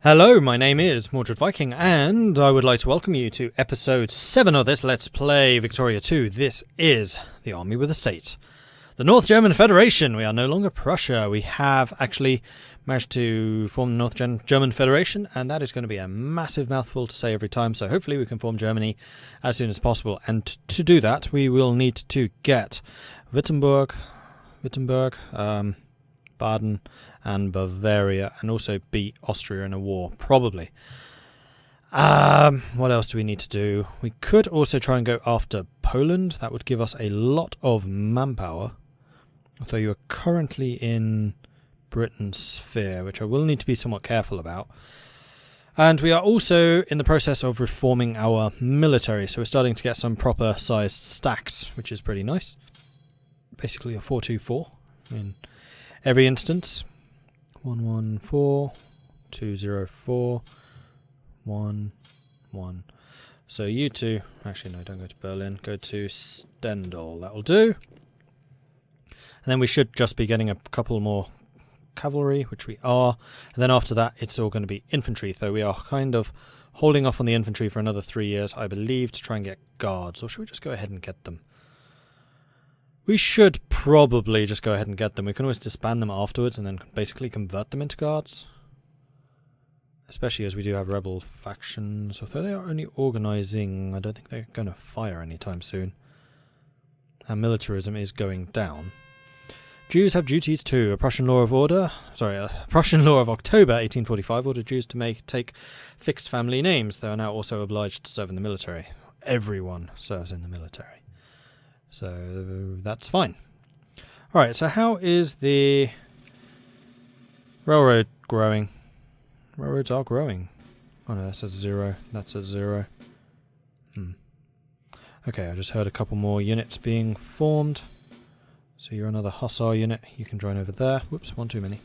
Hello, my name is Mordred Viking, and I would like to welcome you to episode 7 of this Let's Play Victoria 2. This is the Army with a State. The North German Federation. We are no longer Prussia. We have actually managed to form the North German Federation, and that is going to be a massive mouthful to say every time, so hopefully we can form Germany as soon as possible. And to do that, we will need to get Wittenberg, Baden and Bavaria, and also beat Austria in a war, probably. What else do we need to do? We could also try and go after Poland. That would give us a lot of manpower, although you are currently in Britain's sphere, which I will need to be somewhat careful about. And we are also in the process of reforming our military, so we're starting to get some proper sized stacks, which is pretty nice. Basically a 4-2-4 in every instance. 1-1-4, 2-0-4, 1-1. So you two, actually no, don't go to Berlin, go to Stendal, that will do. And then we should just be getting a couple more cavalry, which we are. And then after that, it's all going to be infantry, though we are kind of holding off on the infantry for another 3 years, I believe, to try and get guards. Or should we just go ahead and get them? We should probably just go ahead and get them. We can always disband them afterwards and then basically convert them into guards. Especially as we do have rebel factions. Although they are only organising, I don't think they're going to fire anytime soon. And militarism is going down. Jews have duties too. A Prussian law of October 1845 ordered Jews to take fixed family names. They are now also obliged to serve in the military. Everyone serves in the military. So that's fine. Alright, so how is the railroad growing? Railroads are growing. Oh no, that's at 0. That's at 0. Okay, I just heard a couple more units being formed. So you're another Hussar unit. You can join over there. Whoops, one too many.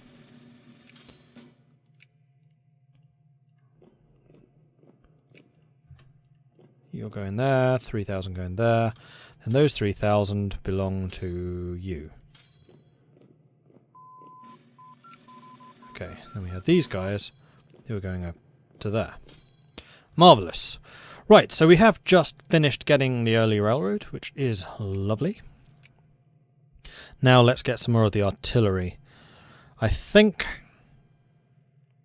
You're going there. 3,000 going there. And those 3,000 belong to you. Okay, then we have these guys who are going up to there. Marvellous. Right, so we have just finished getting the early railroad, which is lovely. Now let's get some more of the artillery. I think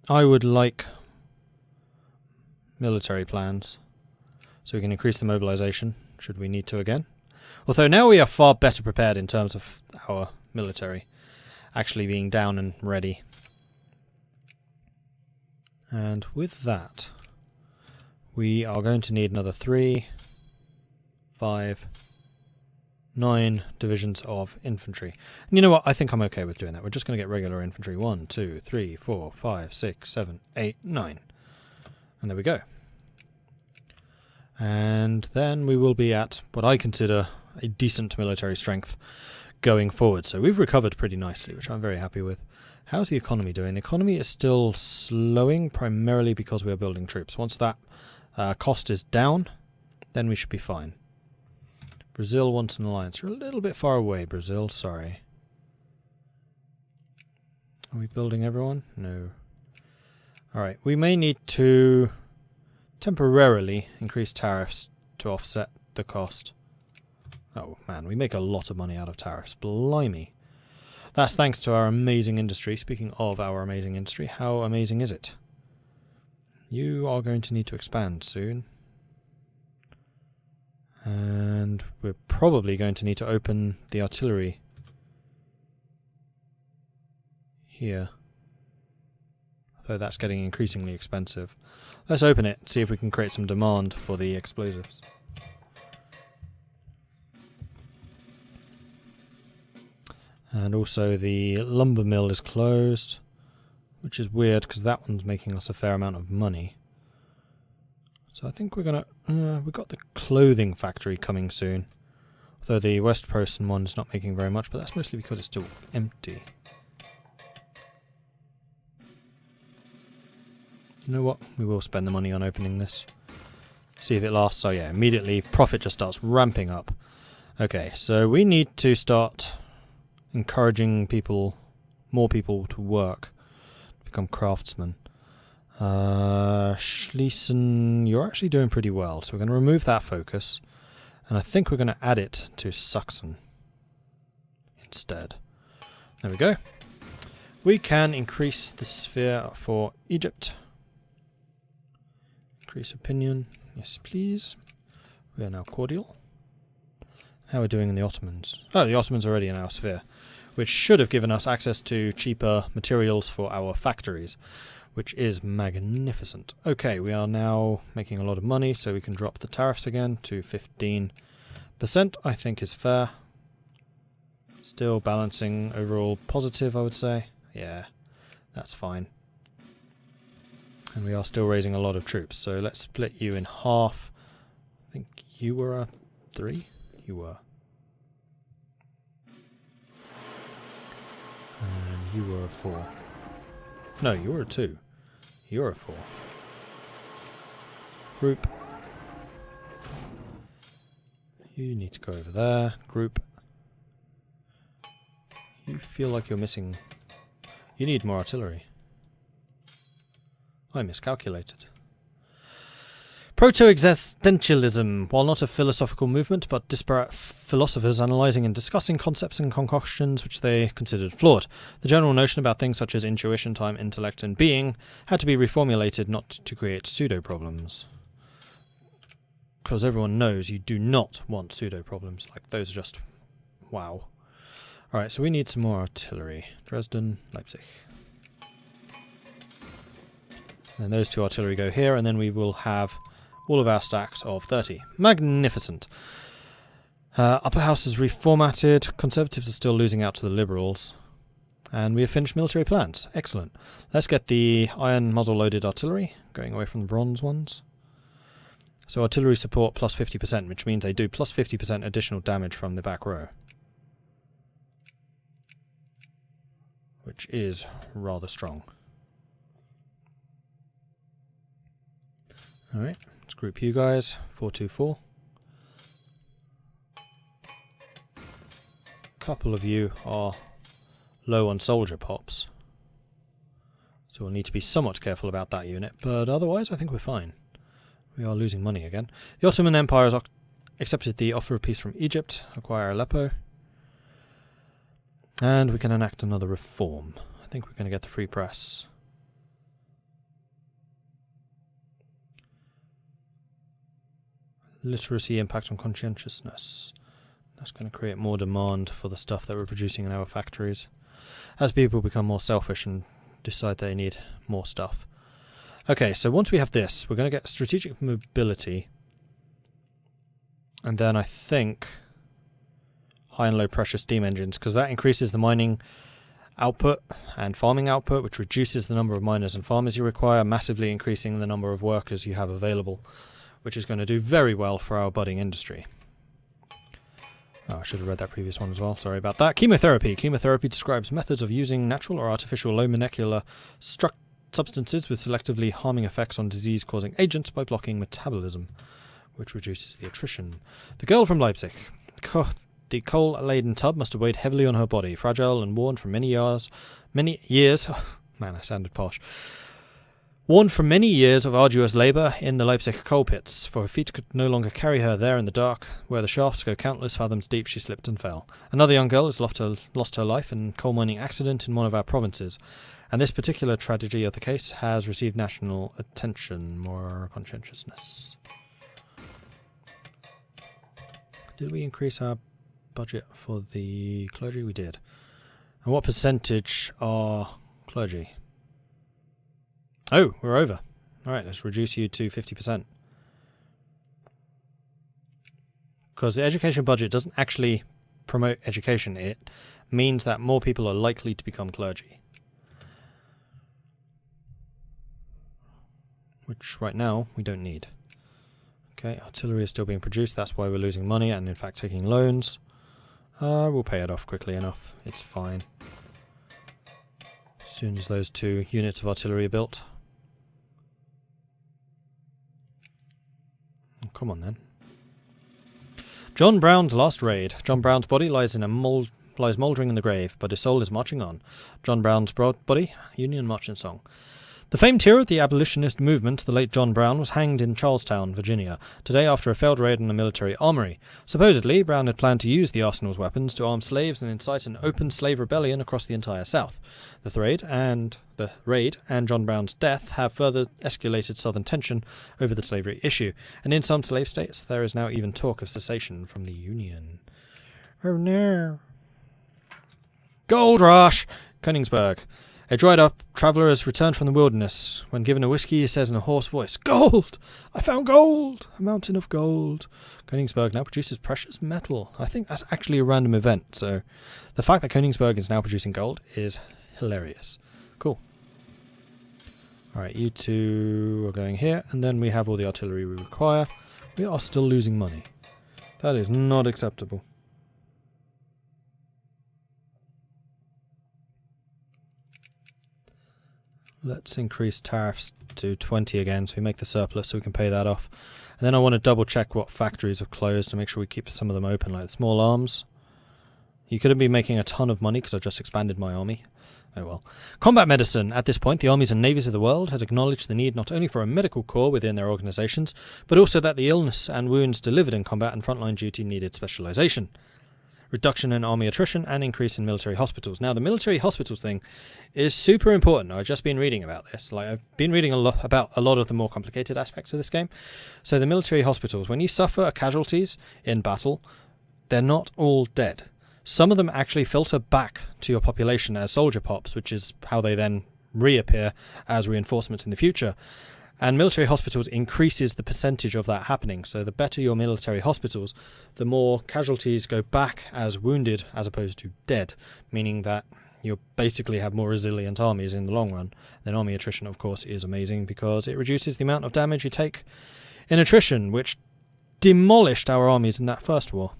I would like military plans, so we can increase the mobilization, should we need to again. Although now we are far better prepared in terms of our military actually being down and ready. And with that, we are going to need another 3, 5, 9 divisions of infantry. And you know what? I think I'm okay with doing that. We're just going to get regular infantry. 1, 2, 3, 4, 5, 6, 7, 8, 9. And there we go. And then we will be at what I consider a decent military strength going forward. So we've recovered pretty nicely, which I'm very happy with. How's the economy doing? The economy is still slowing, primarily because we are building troops. Once that cost is down, then we should be fine. Brazil wants an alliance. You're a little bit far away, Brazil. Sorry. Are we building everyone? No. Alright, we may need to temporarily increase tariffs to offset the cost. Oh man, we make a lot of money out of tariffs. Blimey. That's thanks to our amazing industry. Speaking of our amazing industry, how amazing is it? You are going to need to expand soon. And we're probably going to need to open the artillery here. Though that's getting increasingly expensive. Let's open it, see if we can create some demand for the explosives. And also the lumber mill is closed, which is weird because that one's making us a fair amount of money. So I think we're gonna we've got the clothing factory coming soon. Although the West Prussia one's not making very much, but that's mostly because it's still empty. You know what? We will spend the money on opening this. See if it lasts. Oh yeah, immediately profit just starts ramping up. Okay, so we need to start encouraging people, more people to work, to become craftsmen. Schließen, you're actually doing pretty well. So we're going to remove that focus. And I think we're going to add it to Sachsen instead. There we go. We can increase the sphere for Egypt. Increase opinion. Yes, please. We are now cordial. How are we doing in the Ottomans? Oh, the Ottomans are already in our sphere, which should have given us access to cheaper materials for our factories, which is magnificent. Okay, we are now making a lot of money, so we can drop the tariffs again to 15%, I think is fair. Still balancing overall positive, I would say. Yeah, that's fine. And we are still raising a lot of troops, so let's split you in half. I think you were a 3? You were. And you were a 4. No, you were a 2. You're a 4. Group. You need to go over there. Group. You feel like you're missing... You need more artillery. I miscalculated. Proto-existentialism, while not a philosophical movement, but disparate philosophers analysing and discussing concepts and concoctions which they considered flawed. The general notion about things such as intuition, time, intellect, and being had to be reformulated not to create pseudo-problems. Because everyone knows you do not want pseudo-problems. Like, those are just... wow. Alright, so we need some more artillery. Dresden, Leipzig. And those 2 artillery go here, and then we will have all of our stacks of 30. Magnificent. Upper house is reformatted. Conservatives are still losing out to the liberals. And we have finished military plans. Excellent. Let's get the iron muzzle-loaded artillery, going away from the bronze ones. So artillery support plus 50%, which means they do plus 50% additional damage from the back row. Which is rather strong. Alright, let's group you guys. 424. Couple of you are low on soldier pops. So we'll need to be somewhat careful about that unit, but otherwise I think we're fine. We are losing money again. The Ottoman Empire has accepted the offer of peace from Egypt, acquire Aleppo. And we can enact another reform. I think we're going to get the free press. Literacy impact on conscientiousness. That's going to create more demand for the stuff that we're producing in our factories. As people become more selfish and decide they need more stuff. Okay, so once we have this, we're going to get strategic mobility. And then I think... high and low pressure steam engines, because that increases the mining output and farming output, which reduces the number of miners and farmers you require, massively increasing the number of workers you have available, which is going to do very well for our budding industry. Oh, I should have read that previous one as well. Sorry about that. Chemotherapy. Chemotherapy describes methods of using natural or artificial low molecular substances with selectively harming effects on disease-causing agents by blocking metabolism, which reduces the attrition. The girl from Leipzig. The coal-laden tub must have weighed heavily on her body, fragile and worn from many years. Man, I sounded posh. Worn from many years of arduous labour in the Leipzig coal pits, for her feet could no longer carry her there in the dark. Where the shafts go countless fathoms deep, she slipped and fell. Another young girl has lost her life in a coal mining accident in one of our provinces, and this particular tragedy of the case has received national attention. More conscientiousness. Did we increase our budget for the clergy? We did. And what percentage are clergy? Oh, we're over. Alright, let's reduce you to 50%. Because the education budget doesn't actually promote education, it means that more people are likely to become clergy. Which right now we don't need. Okay, artillery is still being produced, that's why we're losing money and in fact taking loans. We'll pay it off quickly enough, it's fine. As soon as those 2 units of artillery are built. Oh, come on then. John Brown's last raid. John Brown's body lies mouldering in the grave, but his soul is marching on. John Brown's body, Union March and Song. The famed hero of the abolitionist movement, the late John Brown, was hanged in Charlestown, Virginia, today after a failed raid on a military armory. Supposedly, Brown had planned to use the arsenal's weapons to arm slaves and incite an open slave rebellion across the entire South. The raid and John Brown's death have further escalated Southern tension over the slavery issue, and in some slave states there is now even talk of secession from the Union. Oh no. Gold Rush! Königsberg. A dried-up traveller has returned from the wilderness. When given a whiskey, he says in a hoarse voice, "Gold! I found gold! A mountain of gold." Königsberg now produces precious metal. I think that's actually a random event, so the fact that Königsberg is now producing gold is hilarious. Cool. Alright, you two are going here, and then we have all the artillery we require. We are still losing money. That is not acceptable. Let's increase tariffs to 20 again so we make the surplus so we can pay that off. And then I want to double check what factories have closed to make sure we keep some of them open, like the small arms. You couldn't be making a ton of money because I just expanded my army. Oh well. Combat medicine. At this point, the armies and navies of the world had acknowledged the need not only for a medical corps within their organizations, but also that the illness and wounds delivered in combat and frontline duty needed specialization. Reduction in army attrition and increase in military hospitals. Now, the military hospitals thing is super important. I've just been reading about this. I've been reading a lot about a lot of the more complicated aspects of this game. So the military hospitals, when you suffer casualties in battle, they're not all dead. Some of them actually filter back to your population as soldier pops, which is how they then reappear as reinforcements in the future. And military hospitals increases the percentage of that happening. So the better your military hospitals, the more casualties go back as wounded as opposed to dead, meaning that you basically have more resilient armies in the long run. Then army attrition, of course, is amazing because it reduces the amount of damage you take in attrition, which demolished our armies in that first war.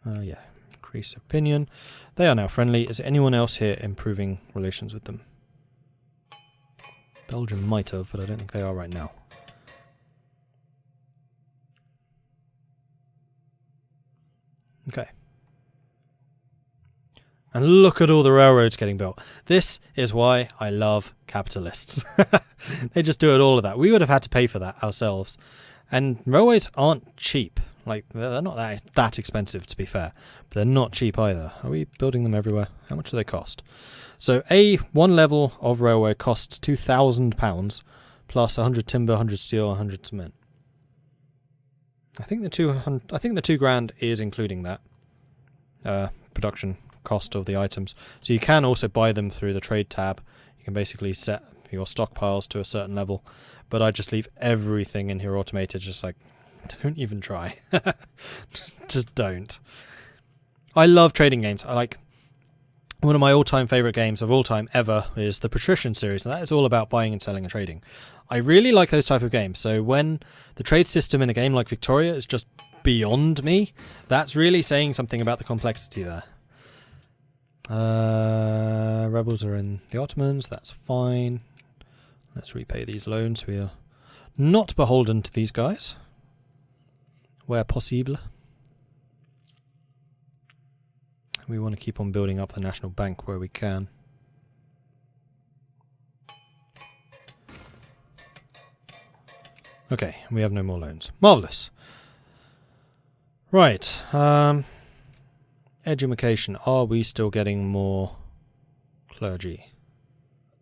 Yeah, increase opinion. They are now friendly. Is anyone else here improving relations with them? Belgium might have, but I don't think they are right now. Okay. And look at all the railroads getting built. This is why I love capitalists. They just do it all of that. We would have had to pay for that ourselves. And railways aren't cheap. Like, they're not that expensive, to be fair. But they're not cheap either. Are we building them everywhere? How much do they cost? So one level of railway costs £2,000 plus 100 timber, 100 steel, 100 cement. I think the £2,000 is including that production cost of the items. So you can also buy them through the trade tab. You can basically set your stockpiles to a certain level. But I just leave everything in here automated, just like, don't even try. just don't. I love trading games. One of my all-time favourite games of all time ever is the Patrician series, and that is all about buying and selling and trading. I really like those type of games, so when the trade system in a game like Victoria is just beyond me, that's really saying something about the complexity there. Rebels are in the Ottomans, that's fine. Let's repay these loans. We are not beholden to these guys, where possible. We want to keep on building up the national bank where we can. Okay, we have no more loans. Marvellous. Right. Education. Are we still getting more clergy?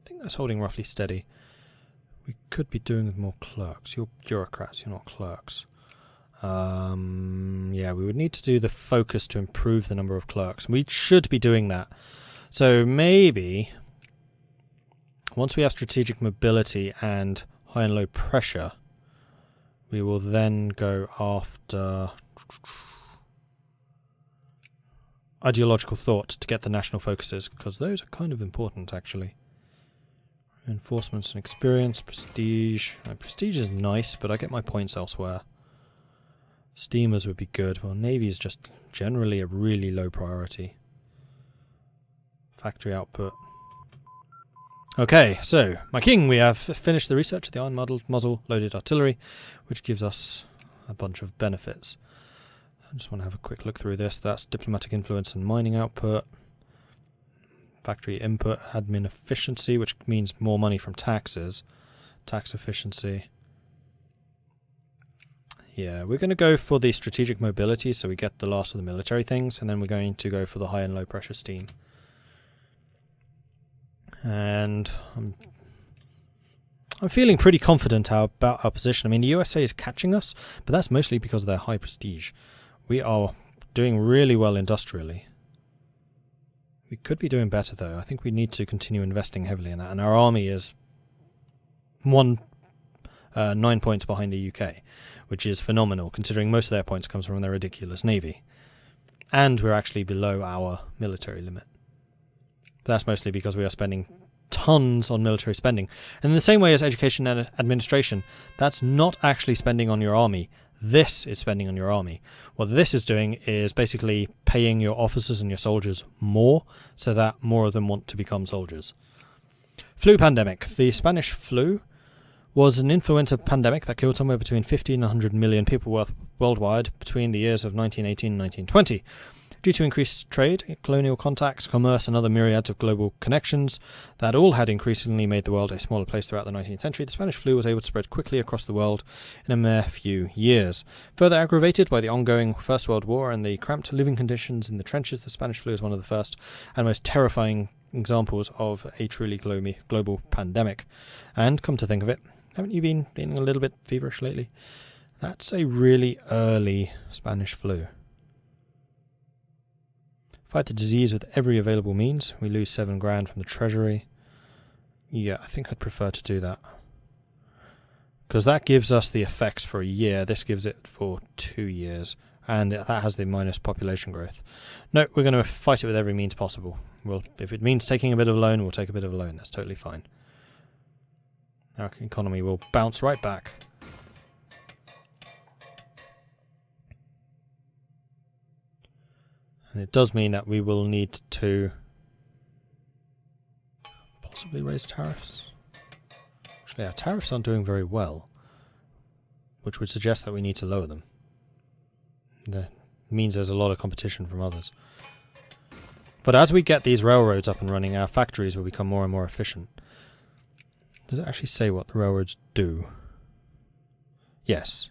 I think that's holding roughly steady. We could be doing with more clerks. You're bureaucrats, you're not clerks. Yeah, we would need to do the focus to improve the number of clerks. We should be doing that. So maybe once we have strategic mobility and high and low pressure, we will then go after ideological thought to get the national focuses, because those are kind of important actually. Reinforcements and experience, prestige. Prestige is nice, but I get my points elsewhere. Steamers would be good. Well, Navy is just generally a really low priority. Factory output. Okay, so, my king, we have finished the research of the iron muzzle loaded artillery, which gives us a bunch of benefits. I just want to have a quick look through this. That's diplomatic influence and mining output. Factory input, admin efficiency, which means more money from taxes. Tax efficiency. Yeah, we're going to go for the strategic mobility, so we get the last of the military things, and then we're going to go for the high and low pressure steam. And I'm feeling pretty confident about our position. I mean, the USA is catching us, but that's mostly because of their high prestige. We are doing really well industrially. We could be doing better, though. I think we need to continue investing heavily in that, and our army is 9 points behind the UK, which is phenomenal, considering most of their points comes from their ridiculous navy. And we're actually below our military limit. But that's mostly because we are spending tons on military spending. And in the same way as education and administration, that's not actually spending on your army. This is spending on your army. What this is doing is basically paying your officers and your soldiers more, so that more of them want to become soldiers. Flu pandemic. The Spanish flu was an influenza pandemic that killed somewhere between 50 and 100 million people worldwide between the years of 1918 and 1920. Due to increased trade, colonial contacts, commerce, and other myriads of global connections that all had increasingly made the world a smaller place throughout the 19th century, the Spanish flu was able to spread quickly across the world in a mere few years. Further aggravated by the ongoing First World War and the cramped living conditions in the trenches, the Spanish flu is one of the first and most terrifying examples of a truly global pandemic. And come to think of it, haven't you been feeling a little bit feverish lately? That's a really early Spanish flu. Fight the disease with every available means. We lose 7 grand from the treasury. Yeah, I think I'd prefer to do that. Because that gives us the effects for a year. This gives it for 2 years. And that has the minus population growth. No, we're going to fight it with every means possible. If it means taking a bit of a loan, we'll take a bit of a loan. That's totally fine. Our economy will bounce right back. And it does mean that we will need to possibly raise tariffs. Actually, our tariffs aren't doing very well, which would suggest that we need to lower them. That means there's a lot of competition from others. But as we get these railroads up and running, our factories will become more and more efficient. Does it actually say what the railroads do? Yes.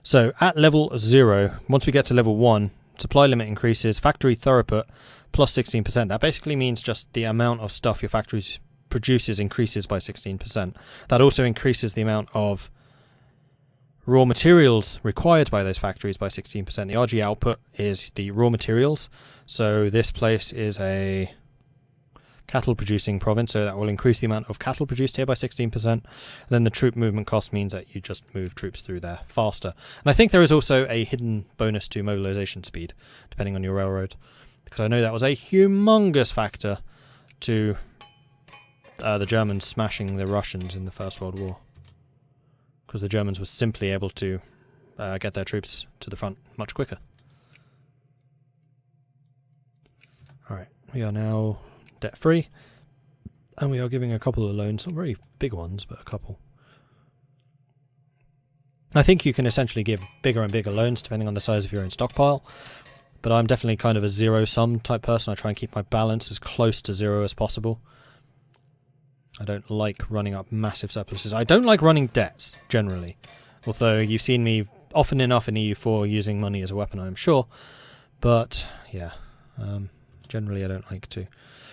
So at level 0, once we get to level 1, supply limit increases, factory throughput plus 16%. That basically means just the amount of stuff your factory produces increases by 16%. That also increases the amount of raw materials required by those factories by 16%. The RG output is the raw materials. So this place is a cattle producing province, so that will increase the amount of cattle produced here by 16%. And then the troop movement cost means that you just move troops through there faster. And I think there is also a hidden bonus to mobilization speed, depending on your railroad, because I know that was a humongous factor to the Germans smashing the Russians in the First World War, because the Germans were simply able to get their troops to the front much quicker. Alright, we are now debt-free, and we are giving a couple of loans, not very big ones, but a couple. I think you can essentially give bigger and bigger loans depending on the size of your own stockpile, but I'm definitely kind of a zero-sum type person. I try and keep my balance as close to zero as possible. I don't like running up massive surpluses. I don't like running debts, generally, although you've seen me often enough in EU4 using money as a weapon, I'm sure, but yeah, generally I don't like to.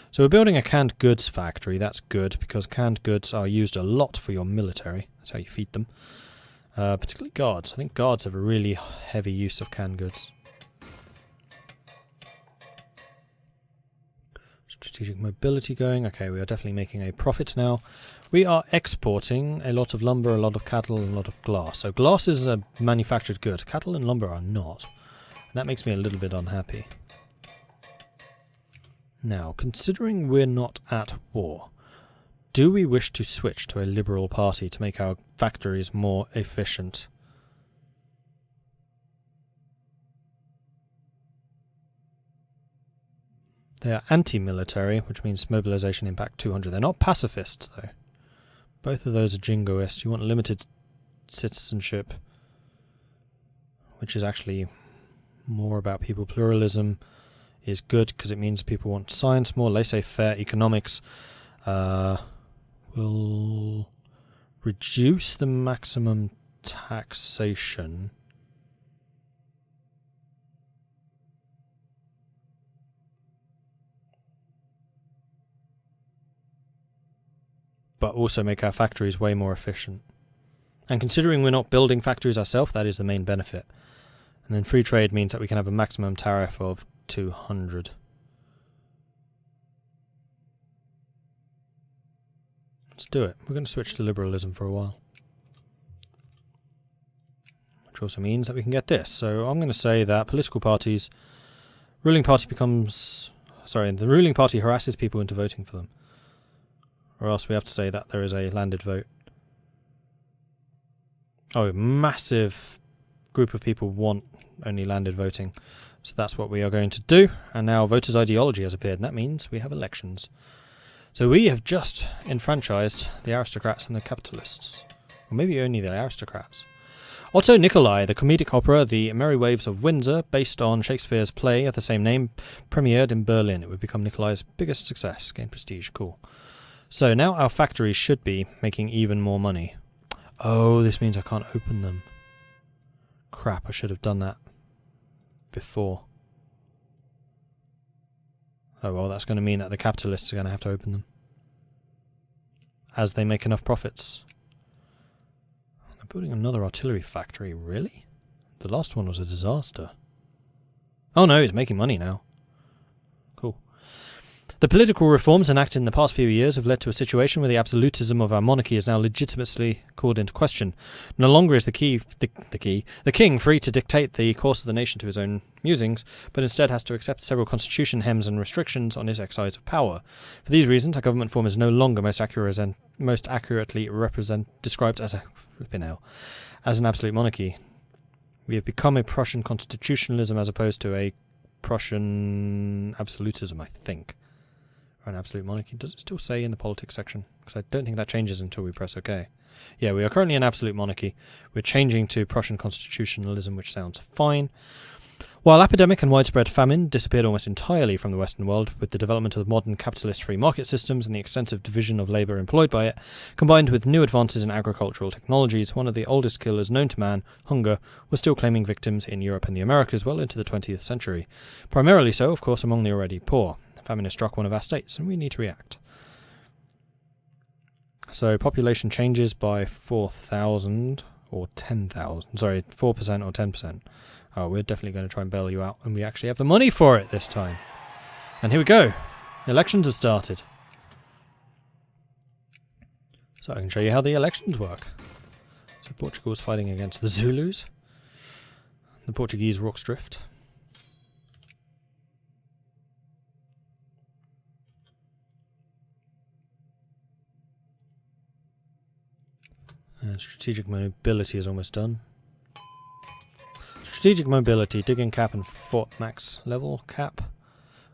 So we're building a canned goods factory. That's good, because canned goods are used a lot for your military. That's how you feed them. Particularly guards. I think guards have a really heavy use of canned goods. Strategic mobility going. Okay, we are definitely making a profit now. We are exporting a lot of lumber, a lot of cattle, and a lot of glass. So glass is a manufactured good. Cattle and lumber are not. And that makes me a little bit unhappy. Now, considering we're not at war, do we wish to switch to a liberal party to make our factories more efficient? They are anti-military, which means mobilization impact 200. They're not pacifists, though. Both of those are jingoists. You want limited citizenship, which is actually more about people pluralism, is good because it means people want science more. Laissez-faire economics will reduce the maximum taxation. But also make our factories way more efficient. And considering we're not building factories ourselves, that is the main benefit. And then free trade means that we can have a maximum tariff of 200. Let's do it. We're going to switch to liberalism for a while. Which also means that we can get this. So I'm going to say that political parties, the ruling party harasses people into voting for them. Or else we have to say that there is a landed vote. Oh, a massive group of people want only landed voting. So that's what we are going to do. And now voters' ideology has appeared, and that means we have elections. So we have just enfranchised the aristocrats and the capitalists. Or maybe only the aristocrats. Otto Nicolai, the comedic opera The Merry Waves of Windsor, based on Shakespeare's play of the same name, premiered in Berlin. It would become Nicolai's biggest success. Gain prestige. Cool. So now our factories should be making even more money. Oh, this means I can't open them. Crap, I should have done that before. Oh well, that's going to mean that the capitalists are going to have to open them. As they make enough profits. They're building another artillery factory, really? The last one was a disaster. Oh no, it's making money now. Cool. The political reforms enacted in the past few years have led to a situation where the absolutism of our monarchy is now legitimately called into question. No longer is the king free to dictate the course of the nation to his own musings, but instead has to accept several constitution hems and restrictions on his exercise of power. For these reasons, our government form is no longer most accurately described as an absolute monarchy. We have become a Prussian constitutionalism as opposed to a Prussian absolutism, I think. An absolute monarchy. Does it still say in the politics section? Because I don't think that changes until we press OK. Yeah, we are currently an absolute monarchy. We're changing to Prussian constitutionalism, which sounds fine. While epidemic and widespread famine disappeared almost entirely from the Western world, with the development of modern capitalist free market systems and the extensive division of labour employed by it, combined with new advances in agricultural technologies, one of the oldest killers known to man, hunger, was still claiming victims in Europe and the Americas well into the 20th century. Primarily so, of course, among the already poor. Famine has struck one of our states, and we need to react. So population changes by 4,000 or 10,000. Sorry, 4% or 10%. Oh, we're definitely going to try and bail you out, and we actually have the money for it this time. And here we go. Elections have started. So I can show you how the elections work. So Portugal is fighting against the Zulus. The Portuguese rocks drift. Strategic mobility is almost done. Strategic mobility, digging cap and fort max level cap.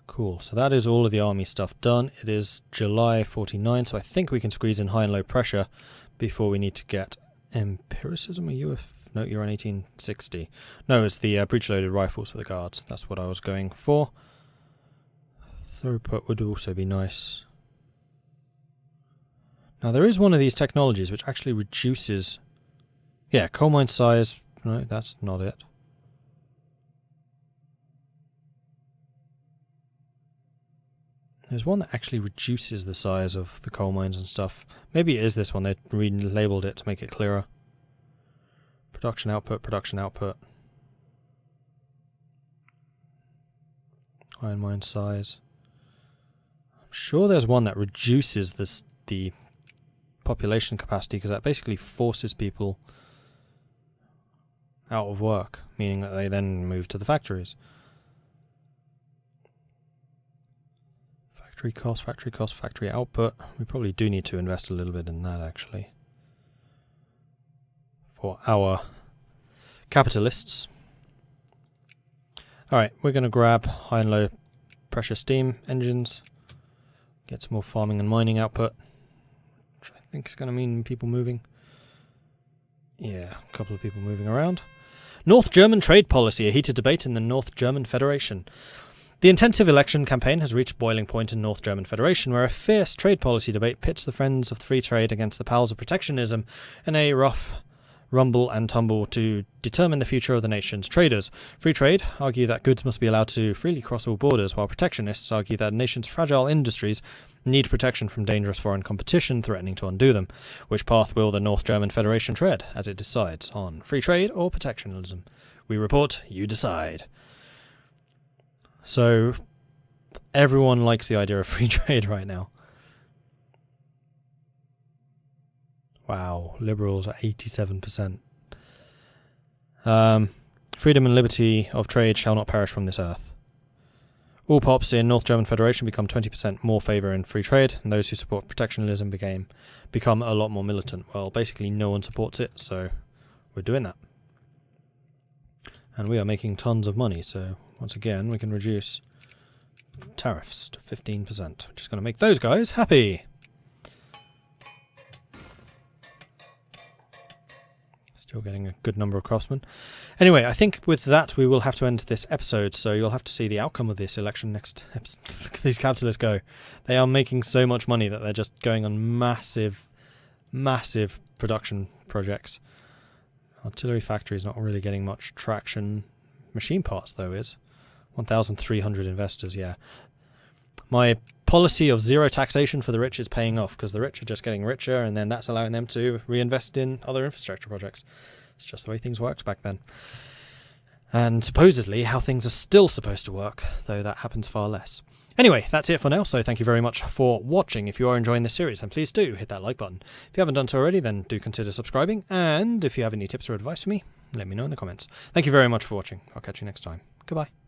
Cool, so that is all of the army stuff done. It is July 49, so I think we can squeeze in high and low pressure before we need to get empiricism. Are you no, you're on 1860. No, it's the breech-loaded rifles for the guards. That's what I was going for. Throughput would also be nice. Now there is one of these technologies which actually reduces... Yeah, coal mine size... No, that's not it. There's one that actually reduces the size of the coal mines and stuff. Maybe it is this one. They relabeled it to make it clearer. Production output, production output. Iron mine size. I'm sure there's one that reduces the population capacity, because that basically forces people out of work, meaning that they then move to the factories. Factory cost, factory output. We probably do need to invest a little bit in that, actually, for our capitalists. Alright, we're going to grab high and low pressure steam engines, get some more farming and mining output. I think it's going to mean people moving. Yeah, a couple of people moving around. North German trade policy, a heated debate in the North German Federation. The intensive election campaign has reached boiling point in North German Federation, where a fierce trade policy debate pits the friends of free trade against the pals of protectionism in a rough rumble and tumble to determine the future of the nation's traders. Free trade argue that goods must be allowed to freely cross all borders, while protectionists argue that a nation's fragile industries need protection from dangerous foreign competition threatening to undo them. Which path will the North German Federation tread as it decides on free trade or protectionism? We report, you decide. So, everyone likes the idea of free trade right now. Wow, liberals are 87%. Freedom and liberty of trade shall not perish from this earth. All pops in North German Federation become 20% more favour in free trade, and those who support protectionism become a lot more militant. Well, basically no one supports it, so we're doing that. And we are making tons of money, so once again we can reduce tariffs to 15%, which is going to make those guys happy. Still getting a good number of craftsmen. Anyway, I think with that we will have to end this episode, so you'll have to see the outcome of this election next episode. Look at these capitalists go. They are making so much money that they're just going on massive production projects. Artillery factory is not really getting much traction. Machine parts, though, is. 1,300 investors, yeah. My policy of zero taxation for the rich is paying off, because the rich are just getting richer, and then that's allowing them to reinvest in other infrastructure projects. It's just the way things worked back then. And supposedly how things are still supposed to work, though that happens far less. Anyway, that's it for now, so thank you very much for watching. If you are enjoying this series, then please do hit that like button. If you haven't done so already, then do consider subscribing, and if you have any tips or advice for me, let me know in the comments. Thank you very much for watching. I'll catch you next time. Goodbye.